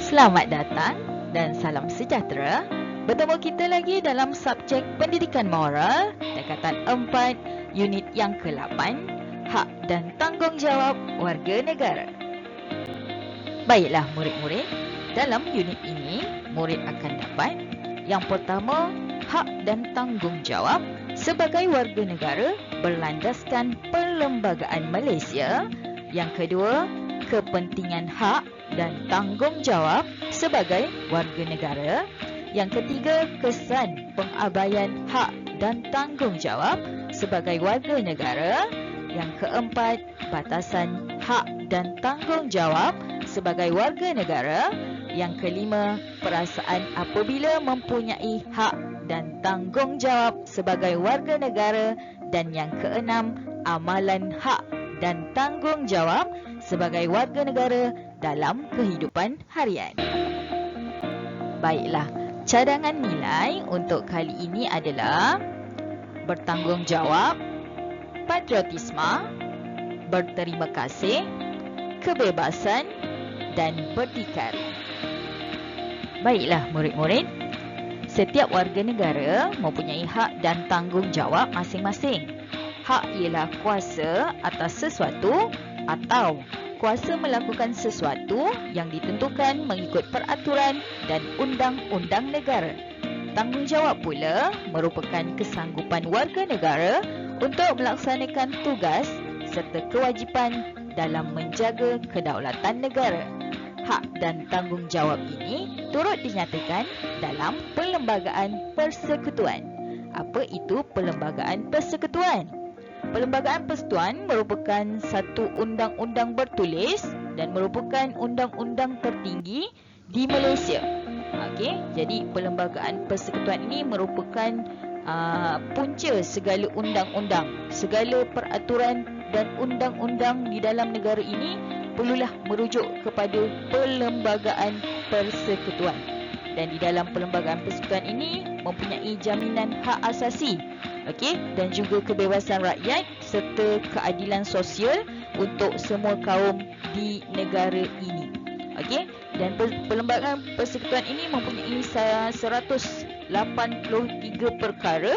Selamat datang dan salam sejahtera. Bertemu kita lagi dalam subjek pendidikan moral, tingkatan 4, unit yang ke-8, hak dan tanggungjawab warga negara. Baiklah murid-murid, dalam unit ini, murid akan dapat yang pertama, hak dan tanggungjawab sebagai warga negara berlandaskan Perlembagaan Malaysia. Yang kedua, kepentingan hak dan tanggungjawab sebagai warga negara. Yang ketiga, kesan pengabaian hak dan tanggungjawab sebagai warga negara. Yang keempat, batasan hak dan tanggungjawab sebagai warga negara. Yang kelima, perasaan apabila mempunyai hak dan tanggungjawab sebagai warga negara. Dan yang keenam, amalan hak dan tanggungjawab sebagai warga negara dalam kehidupan harian. Baiklah, cadangan nilai untuk kali ini adalah bertanggungjawab, patriotisme, berterima kasih, kebebasan dan berdikari. Baiklah murid-murid, setiap warga negara mempunyai hak dan tanggungjawab masing-masing. Hak ialah kuasa atas sesuatu atau kuasa melakukan sesuatu yang ditentukan mengikut peraturan dan undang-undang negara. Tanggungjawab pula merupakan kesanggupan warga negara untuk melaksanakan tugas serta kewajipan dalam menjaga kedaulatan negara. Hak dan tanggungjawab ini turut dinyatakan dalam Perlembagaan Persekutuan. Apa itu Perlembagaan Persekutuan? Perlembagaan Persekutuan merupakan satu undang-undang bertulis dan merupakan undang-undang tertinggi di Malaysia. Okey, jadi Perlembagaan Persekutuan ini merupakan punca segala undang-undang, segala peraturan dan undang-undang di dalam negara ini perlulah merujuk kepada Perlembagaan Persekutuan. Dan di dalam Perlembagaan Persekutuan ini mempunyai jaminan hak asasi, dan juga kebebasan rakyat serta keadilan sosial untuk semua kaum di negara ini. Dan Perlembagaan Persekutuan ini mempunyai 183 perkara,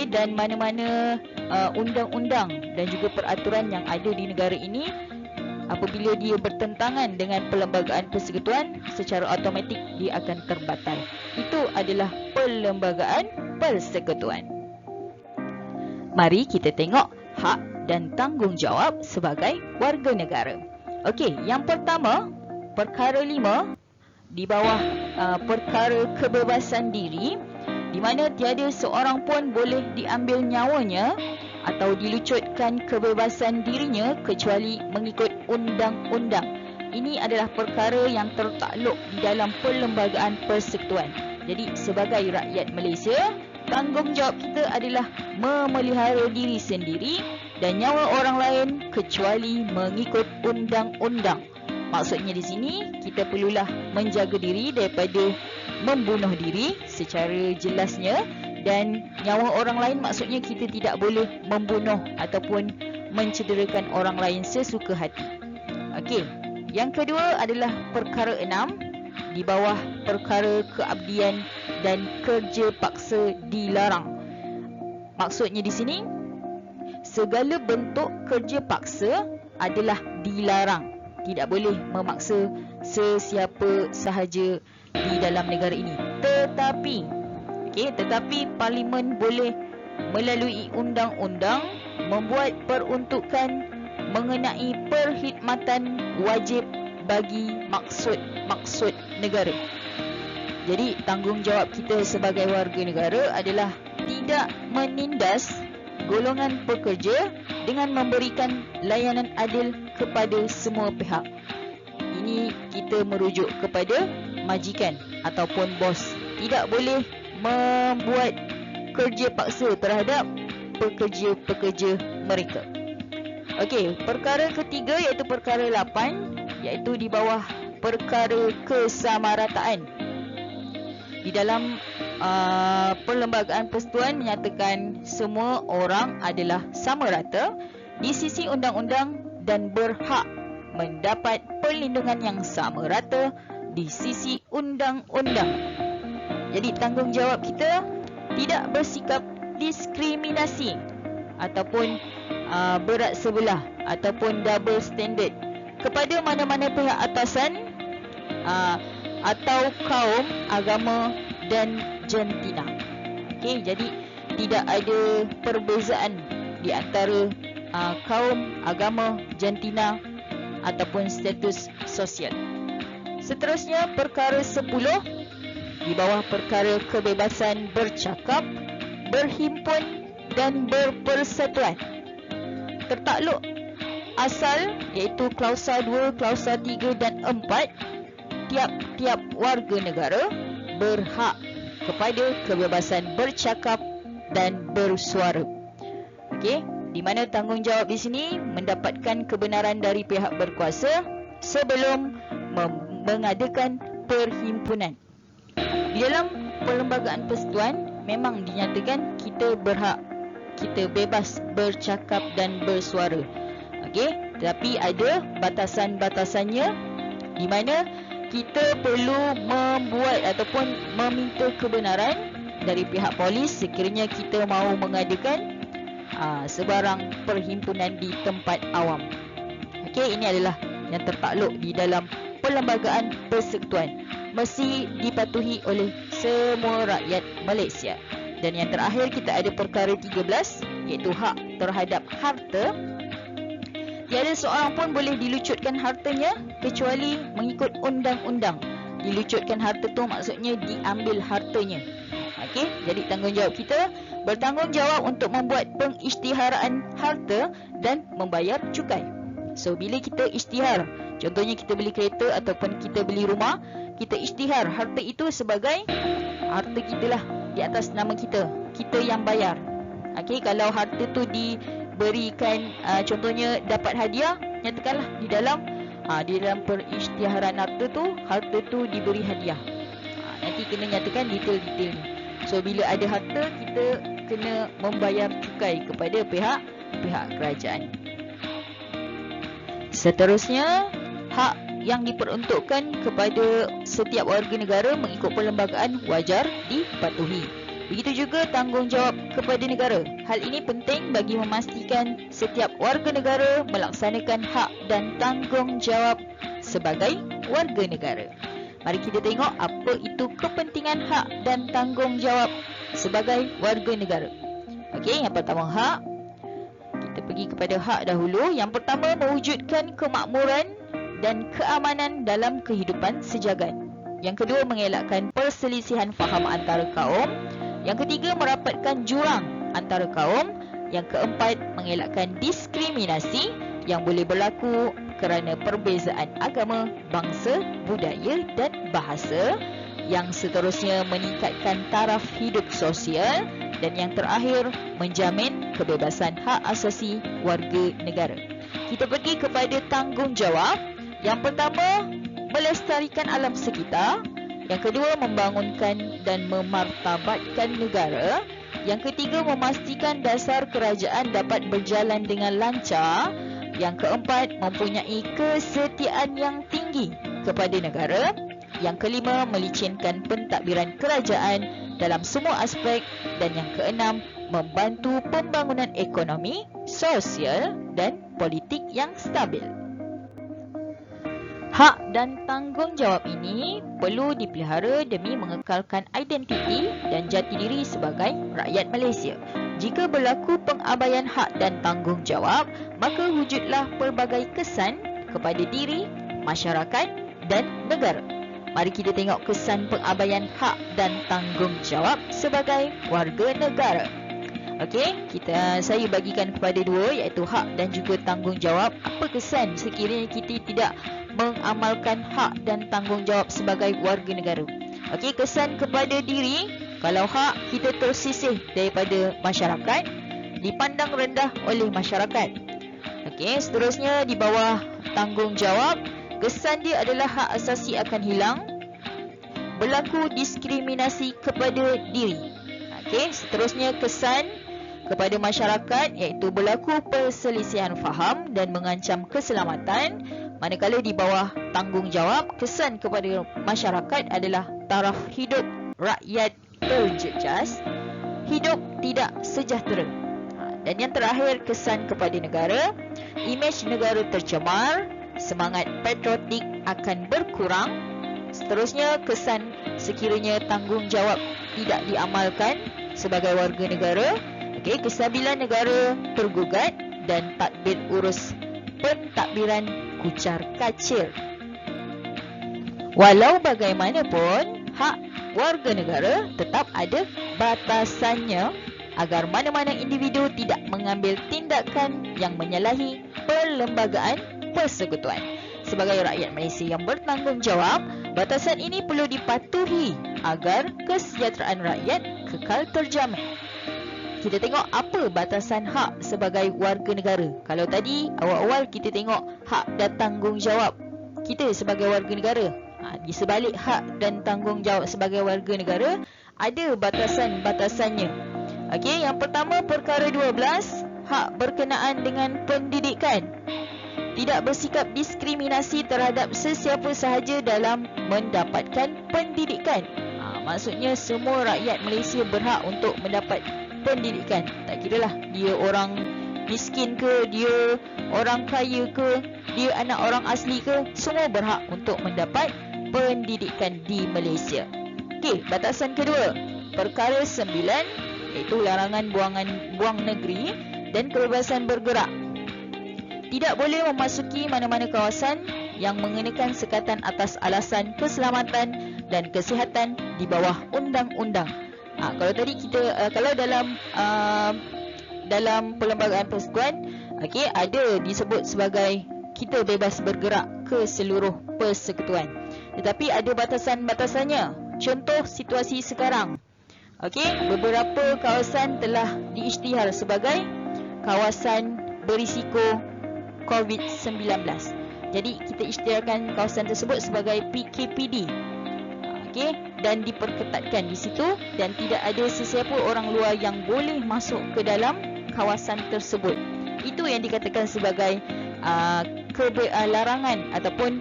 dan mana-mana undang-undang dan juga peraturan yang ada di negara ini, apabila dia bertentangan dengan Perlembagaan Persekutuan, secara automatik dia akan terbatal. Itu adalah Perlembagaan Persekutuan. Mari kita tengok hak dan tanggungjawab sebagai warga negara. Yang pertama, perkara 5 di bawah perkara kebebasan diri, di mana tiada seorang pun boleh diambil nyawanya atau dilucutkan kebebasan dirinya kecuali mengikut undang-undang. Ini adalah perkara yang tertakluk di dalam Perlembagaan Persekutuan. Jadi sebagai rakyat Malaysia, tanggungjawab kita adalah memelihara diri sendiri dan nyawa orang lain kecuali mengikut undang-undang. Maksudnya di sini kita perlulah menjaga diri daripada membunuh diri secara jelasnya, dan nyawa orang lain maksudnya kita tidak boleh membunuh ataupun mencederakan orang lain sesuka hati. Yang kedua adalah perkara 6 di bawah perkara keabdian dan kerja paksa dilarang. Maksudnya di sini, segala bentuk kerja paksa adalah dilarang. Tidak boleh memaksa sesiapa sahaja di dalam negara ini. Tetapi Parlimen boleh melalui undang-undang membuat peruntukan mengenai perkhidmatan wajib bagi maksud-maksud negara. Jadi tanggungjawab kita sebagai warga negara adalah tidak menindas golongan pekerja dengan memberikan layanan adil kepada semua pihak. Ini kita merujuk kepada majikan ataupun bos. Tidak boleh membuat kerja paksa terhadap pekerja-pekerja mereka. Perkara ketiga iaitu perkara 8, iaitu di bawah perkara kesamarataan. Di dalam Perlembagaan Persekutuan menyatakan semua orang adalah sama rata di sisi undang-undang dan berhak mendapat perlindungan yang sama rata di sisi undang-undang. Jadi tanggungjawab kita tidak bersikap diskriminasi ataupun berat sebelah ataupun double standard kepada mana-mana pihak atasan atau kaum, agama dan jantina. Okey, jadi tidak ada perbezaan di antara kaum, agama, jantina ataupun status sosial. Seterusnya, perkara 10 di bawah perkara kebebasan bercakap, berhimpun dan berpersatuan. Tertakluk asal iaitu klausa 2, klausa 3 dan 4, tiap-tiap warga negara berhak kepada kebebasan bercakap dan bersuara. Okey, di mana tanggungjawab di sini mendapatkan kebenaran dari pihak berkuasa sebelum mengadakan perhimpunan. Di dalam perlembagaan persekutuan memang dinyatakan kita berhak, kita bebas bercakap dan bersuara. Okey, tetapi ada batasan-batasannya di mana kita perlu membuat ataupun meminta kebenaran dari pihak polis sekiranya kita mahu mengadakan sebarang perhimpunan di tempat awam. Okey, ini adalah yang tertakluk di dalam perlembagaan persekutuan. Mesti dipatuhi oleh semua rakyat Malaysia. Dan yang terakhir kita ada perkara 13 iaitu hak terhadap harta. Tiada seorang pun boleh dilucutkan hartanya kecuali mengikut undang-undang. Dilucutkan harta tu maksudnya diambil hartanya. Okey, jadi tanggungjawab kita bertanggungjawab untuk membuat pengisytiharan harta dan membayar cukai. So bila kita isytihar, contohnya kita beli kereta ataupun kita beli rumah, kita isytihar harta itu sebagai harta kita lah, di atas nama kita, kita yang bayar. Okey, kalau harta tu diberikan contohnya dapat hadiah, nyatakanlah di dalam perisytiharan harta tu diberi hadiah. Nanti kena nyatakan detail-detail ni. So bila ada harta, kita kena membayar cukai kepada pihak kerajaan. Seterusnya, hak yang diperuntukkan kepada setiap warga negara mengikut perlembagaan wajar dipatuhi. Begitu juga tanggungjawab kepada negara. Hal ini penting bagi memastikan setiap warga negara melaksanakan hak dan tanggungjawab sebagai warga negara. Mari kita tengok apa itu kepentingan hak dan tanggungjawab sebagai warga negara. Okey, yang pertama hak. Kita pergi kepada hak dahulu. Yang pertama, mewujudkan kemakmuran dan keamanan dalam kehidupan sejagat. Yang kedua, mengelakkan perselisihan faham antara kaum. Yang ketiga, merapatkan jurang antara kaum. Yang keempat, mengelakkan diskriminasi yang boleh berlaku kerana perbezaan agama, bangsa, budaya dan bahasa. Yang seterusnya, meningkatkan taraf hidup sosial. Dan yang terakhir, menjamin kebebasan hak asasi warga negara. Kita pergi kepada tanggungjawab. Yang pertama, melestarikan alam sekitar. Yang kedua, membangunkan dan memartabatkan negara. Yang ketiga, memastikan dasar kerajaan dapat berjalan dengan lancar. Yang keempat, mempunyai kesetiaan yang tinggi kepada negara. Yang kelima, melicinkan pentadbiran kerajaan dalam semua aspek. Dan yang keenam, membantu pembangunan ekonomi, sosial dan politik yang stabil. Hak dan tanggungjawab ini perlu dipelihara demi mengekalkan identiti dan jati diri sebagai rakyat Malaysia. Jika berlaku pengabaian hak dan tanggungjawab, maka wujudlah pelbagai kesan kepada diri, masyarakat dan negara. Mari kita tengok kesan pengabaian hak dan tanggungjawab sebagai warga negara. Okey, saya bagikan kepada dua, iaitu hak dan juga tanggungjawab. Apa kesan sekiranya kita tidak mengamalkan hak dan tanggungjawab sebagai warga negara? Okey, kesan kepada diri, kalau hak kita tersisih daripada masyarakat, dipandang rendah oleh masyarakat. Okey, seterusnya di bawah tanggungjawab, kesan dia adalah hak asasi akan hilang, berlaku diskriminasi kepada diri. Okey, seterusnya kesan kepada masyarakat iaitu berlaku perselisihan faham dan mengancam keselamatan, Manakala di bawah tanggungjawab, kesan kepada masyarakat adalah taraf hidup rakyat terjejas, hidup tidak sejahtera. Dan yang terakhir, kesan kepada negara, imej negara tercemar, semangat patriotik akan berkurang. Seterusnya, kesan sekiranya tanggungjawab tidak diamalkan sebagai warga negara, kestabilan negara tergugat dan tadbir urus pentadbiran kucar kacir. Walau bagaimanapun, hak warga negara tetap ada batasannya agar mana-mana individu tidak mengambil tindakan yang menyalahi perlembagaan persekutuan. Sebagai rakyat Malaysia yang bertanggungjawab, batasan ini perlu dipatuhi agar kesejahteraan rakyat kekal terjamin. Kita tengok apa batasan hak sebagai warga negara. Kalau tadi awal-awal kita tengok hak dan tanggungjawab kita sebagai warga negara. Di sebalik hak dan tanggungjawab sebagai warga negara, ada batasan-batasannya. Yang pertama, perkara 12, hak berkenaan dengan pendidikan. Tidak bersikap diskriminasi terhadap sesiapa sahaja dalam mendapatkan pendidikan. Maksudnya semua rakyat Malaysia berhak untuk mendapat pendidikan. Tak kiralah dia orang miskin ke, dia orang kaya ke, dia anak orang asli ke, semua berhak untuk mendapat pendidikan di Malaysia. Batasan kedua, perkara 9, iaitu larangan buang negeri dan kebebasan bergerak. Tidak boleh memasuki mana-mana kawasan yang mengenakan sekatan atas alasan keselamatan dan kesihatan di bawah undang-undang. Kalau tadi kita kalau dalam perlembagaan persekutuan, ada disebut sebagai kita bebas bergerak ke seluruh persekutuan. Tetapi ada batasan-batasannya. Contoh situasi sekarang. Beberapa kawasan telah diisytihar sebagai kawasan berisiko COVID-19. Jadi kita isytiharkan kawasan tersebut sebagai PKPD. Dan diperketatkan di situ dan tidak ada sesiapa orang luar yang boleh masuk ke dalam kawasan tersebut. Itu yang dikatakan sebagai larangan ataupun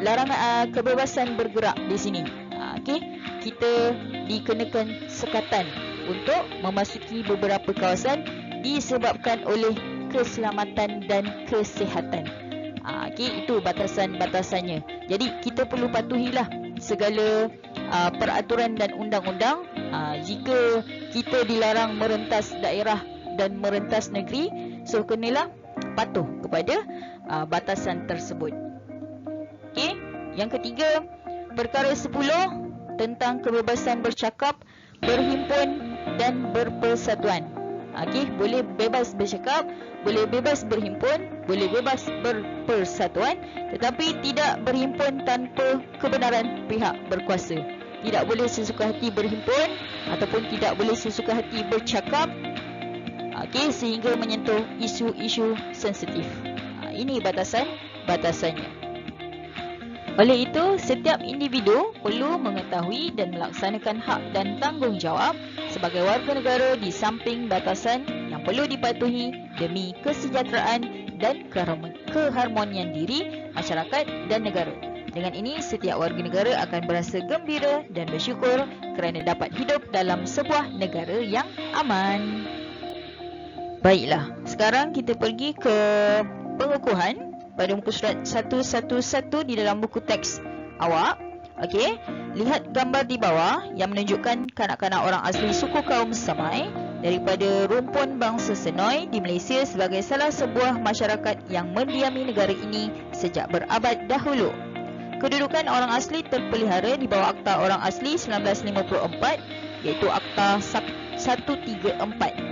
larangan kebebasan bergerak di sini. Kita dikenakan sekatan untuk memasuki beberapa kawasan disebabkan oleh keselamatan dan kesihatan. Itu batasan-batasannya. Jadi kita perlu patuhilah segala peraturan dan undang-undang. Jika kita dilarang merentas daerah dan merentas negeri, so kenalah patuh kepada batasan tersebut. Yang ketiga, perkara 10 tentang kebebasan bercakap, berhimpun dan berpersatuan. Boleh bebas bercakap, boleh bebas berhimpun, boleh bebas berpersatuan, tetapi tidak berhimpun tanpa kebenaran pihak berkuasa. Tidak boleh sesuka hati berhimpun ataupun tidak boleh sesuka hati bercakap sehingga menyentuh isu-isu sensitif. Ini batasannya. Oleh itu, setiap individu perlu mengetahui dan melaksanakan hak dan tanggungjawab sebagai warga negara di samping batasan yang perlu dipatuhi demi kesejahteraan dan keharmonian diri, masyarakat dan negara. Dengan ini, setiap warga negara akan berasa gembira dan bersyukur kerana dapat hidup dalam sebuah negara yang aman. Baiklah, sekarang kita pergi ke pengukuhan pada muka surat 111 di dalam buku teks awak. Lihat gambar di bawah yang menunjukkan kanak-kanak orang asli suku kaum Semai daripada rumpun bangsa Senoi di Malaysia sebagai salah sebuah masyarakat yang mendiami negara ini sejak berabad dahulu. Kedudukan orang asli terpelihara di bawah Akta Orang Asli 1954, iaitu Akta 134.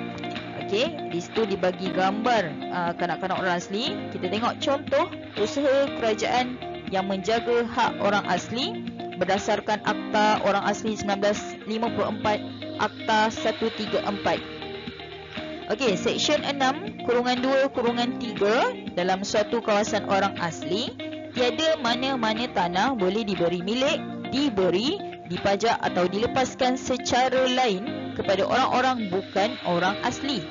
Di situ dibagi gambar kanak-kanak orang asli. Kita tengok contoh usaha kerajaan yang menjaga hak orang asli berdasarkan Akta Orang Asli 1954, Akta 134. Seksyen 6(2)(3) dalam suatu kawasan orang asli, tiada mana-mana tanah boleh diberi milik, diberi, dipajak atau dilepaskan secara lain kepada orang-orang bukan orang asli.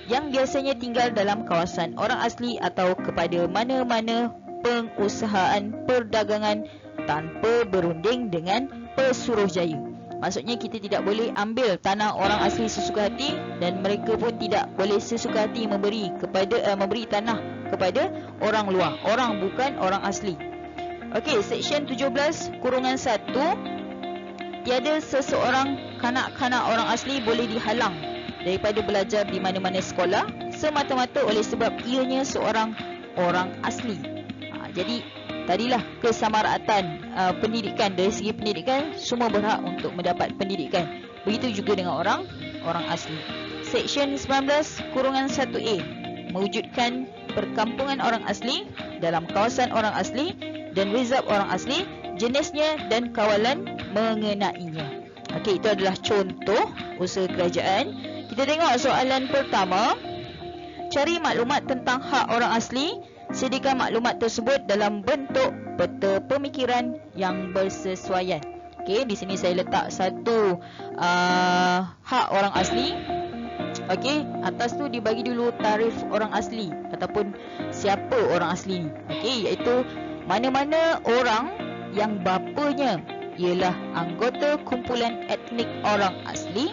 yang biasanya tinggal dalam kawasan orang asli atau kepada mana-mana pengusahaan perdagangan tanpa berunding dengan Pesuruhjaya. Maksudnya kita tidak boleh ambil tanah orang asli sesuka hati dan mereka pun tidak boleh sesuka hati memberi tanah kepada orang luar, orang bukan orang asli. Okey, Seksyen 17 kurungan 1, tiada seseorang kanak-kanak orang asli boleh dihalang daripada belajar di mana-mana sekolah semata-mata oleh sebab ianya seorang orang asli. Jadi tadilah kesamaratan pendidikan, dari segi pendidikan semua berhak untuk mendapat pendidikan. Begitu juga dengan orang asli. Seksyen 19 kurungan 1A mewujudkan perkampungan orang asli dalam kawasan orang asli dan rizab orang asli, jenisnya dan kawalan mengenainya. Okey, itu adalah contoh usaha kerajaan. Kita tengok soalan pertama. Cari maklumat tentang hak orang asli. Sediakan maklumat tersebut dalam bentuk peta pemikiran yang bersesuaian. Okey, di sini saya letak satu hak orang asli. Okey, atas tu dibagi dulu tarif orang asli ataupun siapa orang asli ni. Okey, iaitu mana-mana orang yang bapanya ialah anggota kumpulan etnik orang asli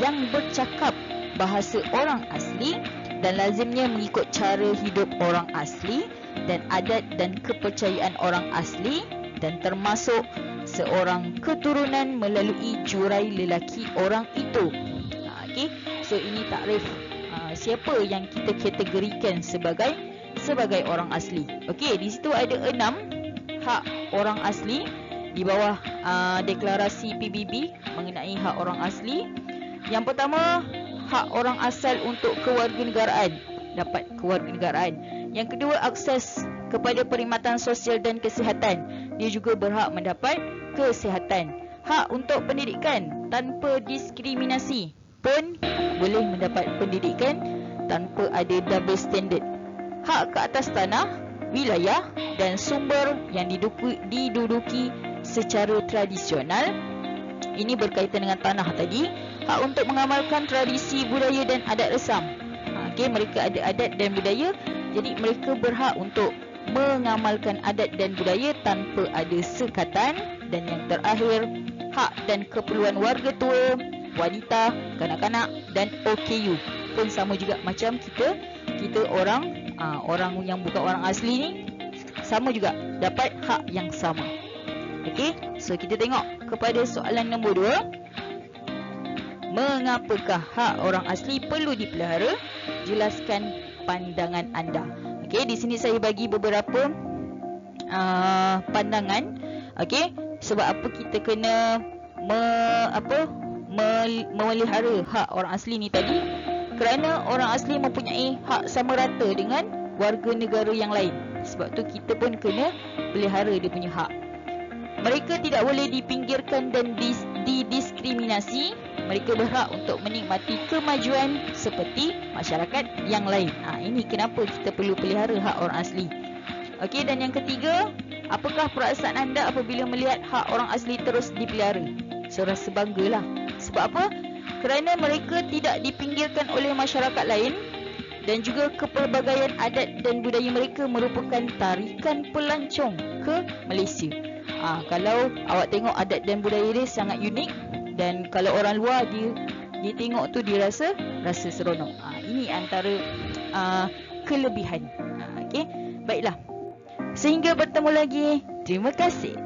yang bercakap bahasa orang asli dan lazimnya mengikut cara hidup orang asli dan adat dan kepercayaan orang asli dan termasuk seorang keturunan melalui jurai lelaki orang itu. Okey, so ini takrif siapa yang kita kategorikan sebagai orang asli. Okey, di situ ada 6 hak orang asli di bawah deklarasi PBB mengenai hak orang asli. Yang pertama, hak orang asal untuk kewarganegaraan, dapat kewarganegaraan. Yang kedua, akses kepada perkhidmatan sosial dan kesihatan. Dia juga berhak mendapat kesihatan. Hak untuk pendidikan tanpa diskriminasi pun boleh mendapat pendidikan tanpa ada double standard. Hak ke atas tanah, wilayah dan sumber yang diduduki secara tradisional. Ini berkaitan dengan tanah tadi. Hak untuk mengamalkan tradisi, budaya dan adat resam. Okey, mereka ada adat dan budaya, jadi mereka berhak untuk mengamalkan adat dan budaya tanpa ada sekatan. Dan yang terakhir, hak dan keperluan warga tua, wanita, kanak-kanak dan OKU pun sama juga macam kita orang yang bukan orang asli ni, sama juga dapat hak yang sama. Okey, so kita tengok kepada soalan nombor 2. Mengapakah hak orang asli perlu dipelihara? Jelaskan pandangan anda. Okey, di sini saya bagi beberapa pandangan. Okey, sebab apa kita kena memelihara hak orang asli ni tadi? Kerana orang asli mempunyai hak sama rata dengan warga negara yang lain. Sebab tu kita pun kena pelihara dia punya hak. Mereka tidak boleh dipinggirkan dan didiskriminasi. Mereka berhak untuk menikmati kemajuan seperti masyarakat yang lain. Ini kenapa kita perlu pelihara hak orang asli. Okey, dan yang ketiga, apakah perasaan anda apabila melihat hak orang asli terus dipelihara? Saya rasa banggalah. Sebab apa? Kerana mereka tidak dipinggirkan oleh masyarakat lain dan juga kepelbagaian adat dan budaya mereka merupakan tarikan pelancong ke Malaysia. Kalau awak tengok adat dan budaya dia sangat unik, dan kalau orang luar dia tengok tu dia rasa seronok. Ini antara kelebihan. Okey, baiklah. Sehingga bertemu lagi. Terima kasih.